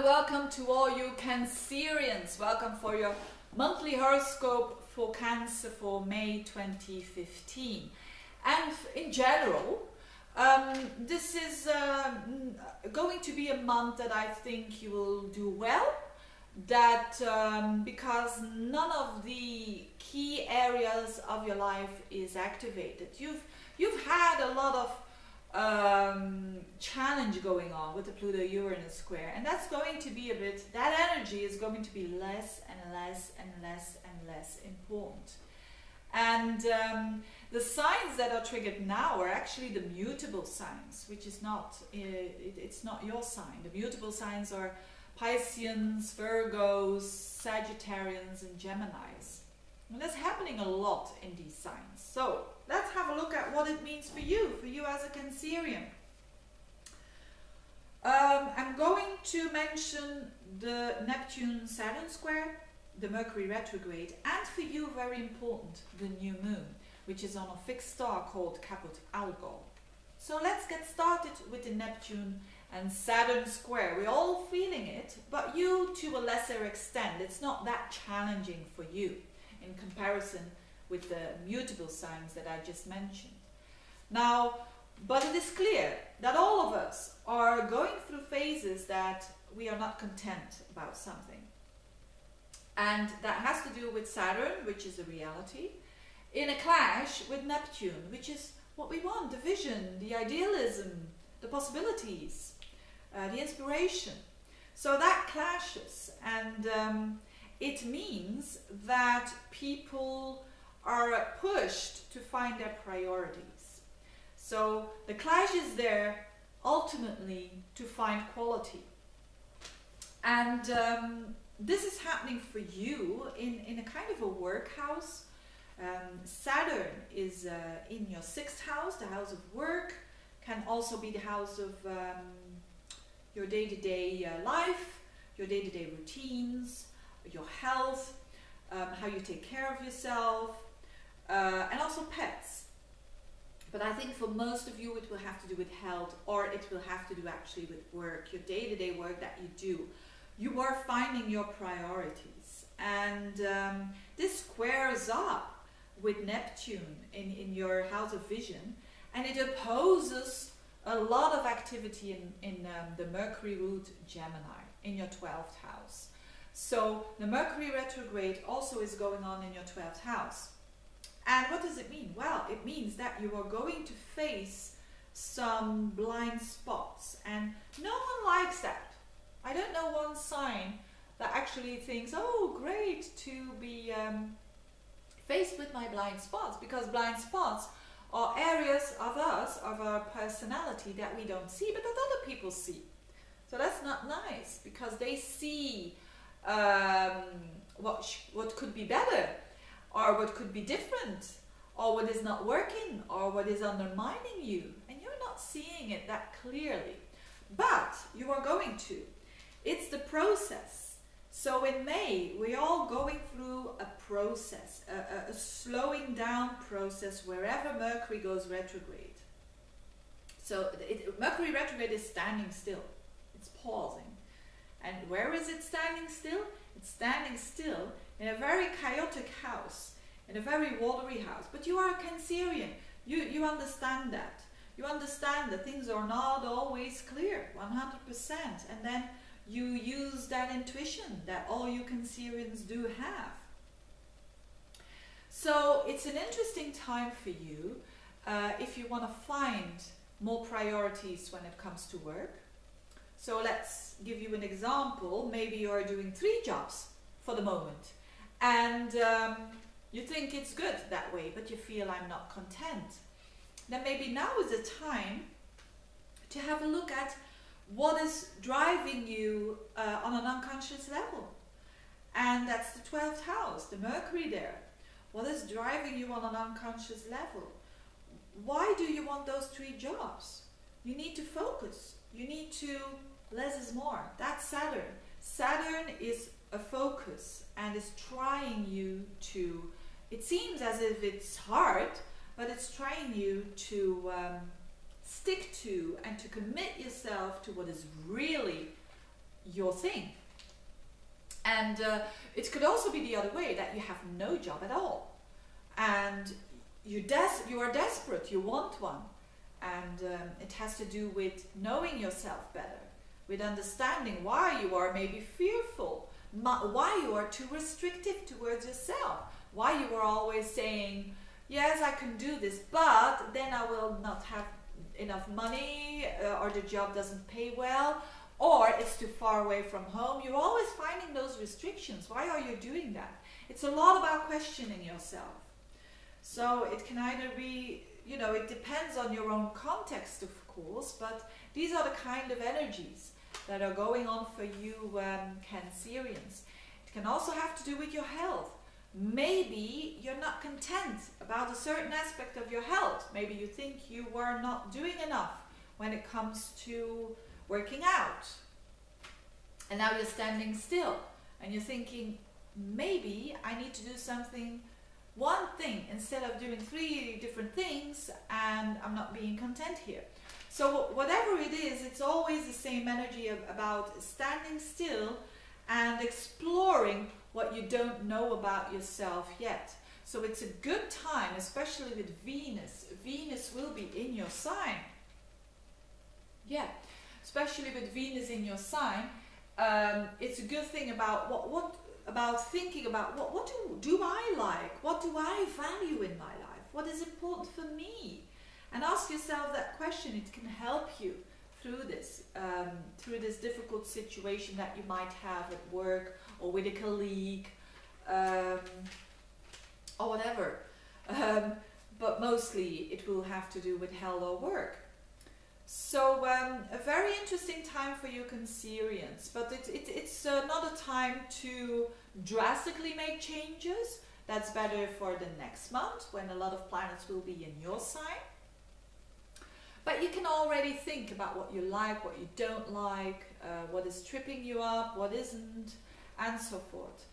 Welcome to all you Cancerians. Welcome for your monthly horoscope for Cancer for May 2015. And in general, this is going to be a month that I think you will do well. That because none of the key areas of your life is activated. You've had a lot of challenge going on with the Pluto-Uranus square, and that's going to be that energy is going to be less and less and less and less important. And the signs that are triggered now are actually the mutable signs, which is not, it's not your sign. The mutable signs are Pisceans, Virgos, Sagittarians and Geminis. And that's happening a lot in these signs. So let's have a look at what it means for you as a Cancerian. I'm going to mention the Neptune-Saturn square, the Mercury retrograde, and for you, very important, the new moon, which is on a fixed star called Caput Algol. So let's get started with the Neptune and Saturn square. We're all feeling it, but you to a lesser extent. It's not that challenging for you in comparison with the mutable signs that I just mentioned. Now, but it is clear that all of us are going through phases that we are not content about something. And that has to do with Saturn, which is a reality, in a clash with Neptune, which is what we want, the vision, the idealism, the possibilities, the inspiration. So that clashes, and it means that people are pushed to find their priorities. So the clash is there ultimately to find quality. And this is happening for you in a kind of a workhouse. Saturn is in your 6th house, the house of work, can also be the house of your day-to-day life, your day-to-day routines, your health, how you take care of yourself, and also pets. But I think for most of you it will have to do with health, or it will have to do actually with work, your day-to-day work that you do. You are finding your priorities, and this squares up with Neptune in your house of vision, and it opposes a lot of activity in the Mercury root Gemini in your 12th house. So the Mercury retrograde also is going on in your 12th house. And what does it mean? Well, it means that you are going to face some blind spots, and no one likes that. I don't know one sign that actually thinks, oh, great to be faced with my blind spots, because blind spots are areas of us, of our personality that we don't see, but that other people see. So that's not nice, because they see what could be better, or what could be different, or what is not working, or what is undermining you, and you're not seeing it that clearly. But you are going to. It's the process. So in May, we're all going through a process, a slowing down process wherever Mercury goes retrograde. So Mercury retrograde is standing still. It's pausing. And where is it standing still? It's standing still in a very chaotic house, in a very watery house. But you are a Cancerian. You understand that. You understand that things are not always clear, 100%. And then you use that intuition that all you Cancerians do have. So it's an interesting time for you if you want to find more priorities when it comes to work. So let's give you an example. Maybe you're doing 3 jobs for the moment, and you think it's good that way, but you feel I'm not content. Then maybe now is the time to have a look at what is driving you on an unconscious level. And that's the 12th house, the Mercury there. What is driving you on an unconscious level? Why do you want those 3 jobs? You need to focus. You need to, less is more. That's Saturn. Saturn is a focus and is trying you to, it seems as if it's hard, but it's trying you to stick to and to commit yourself to what is really your thing. And it could also be the other way, that you have no job at all, and you are desperate, you want one, and it has to do with knowing yourself better, with understanding why you are maybe fearful, why you are too restrictive towards yourself, why you are always saying, yes, I can do this, but then I will not have enough money, or the job doesn't pay well, or it's too far away from home. You're always finding those restrictions. Why are you doing that? It's a lot about questioning yourself. So it can either be, you know, it depends on your own context, of course, but these are the kind of energies that are going on for you, Cancerians. It can also have to do with your health. Maybe you're not content about a certain aspect of your health. Maybe you think you are not doing enough when it comes to working out. And now you're standing still and you're thinking, maybe I need to do something, one thing, instead of doing 3 different things, and I'm not being content here. So whatever it is, it's always the same energy about standing still and exploring what you don't know about yourself yet. So it's a good time, especially with Venus. Venus will be in your sign. Yeah, especially with Venus in your sign. It's a good thing about about thinking about what do I like? What do I value in my life? What is important for me? And ask yourself that question. It can help you through this difficult situation that you might have at work or with a colleague, or whatever. But mostly it will have to do with health or work. So a very interesting time for you Cancerians, but it's not a time to drastically make changes. That's better for the next month, when a lot of planets will be in your sign. But you can already think about what you like, what you don't like, what is tripping you up, what isn't, and so forth.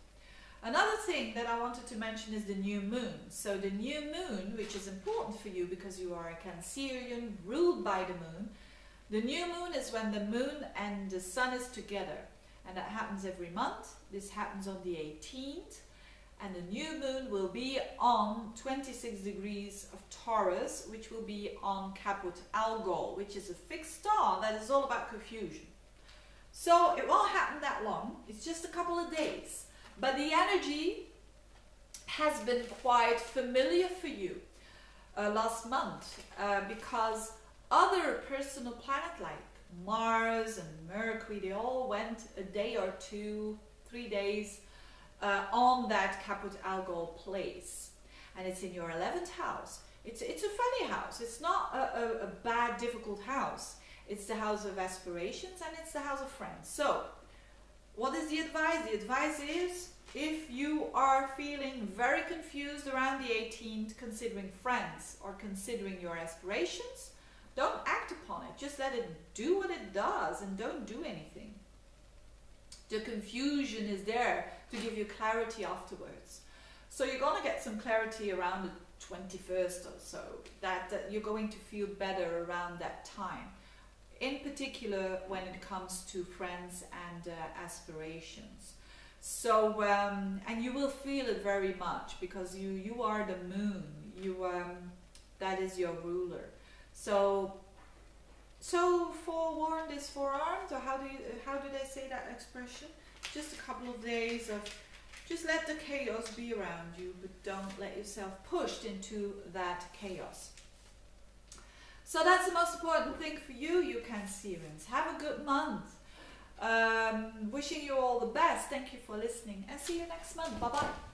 Another thing that I wanted to mention is the new moon. So the new moon, which is important for you because you are a Cancerian ruled by the moon. The new moon is when the moon and the sun is together. And that happens every month. This happens on the 18th. And the new moon will be on 26 degrees of Taurus, which will be on Caput Algol, which is a fixed star that is all about confusion. So it won't happen that long. It's just a couple of days. But the energy has been quite familiar for you last month, because other personal planets like Mars and Mercury, they all went a day or 2, 3 days on that Caput Algol place. And it's in your 11th house. It's a funny house. It's not a bad, difficult house. It's the house of aspirations, and it's the house of friends. So what is the advice? The advice is, if you are feeling very confused around the 18th, considering friends or considering your aspirations, don't act upon it. Just let it do what it does and don't do anything. The confusion is there to give you clarity afterwards. So you're going to get some clarity around the 21st or so, that you're going to feel better around that time. In particular when it comes to friends and aspirations. So, and you will feel it very much, because you are the moon. That is your ruler. So forewarned is forearmed, or how do they say that expression? Just a couple of days of, just let the chaos be around you, but don't let yourself pushed into that chaos. So that's the most important thing for you Cancerians. Have a good month. Wishing you all the best. Thank you for listening, and see you next month. Bye bye.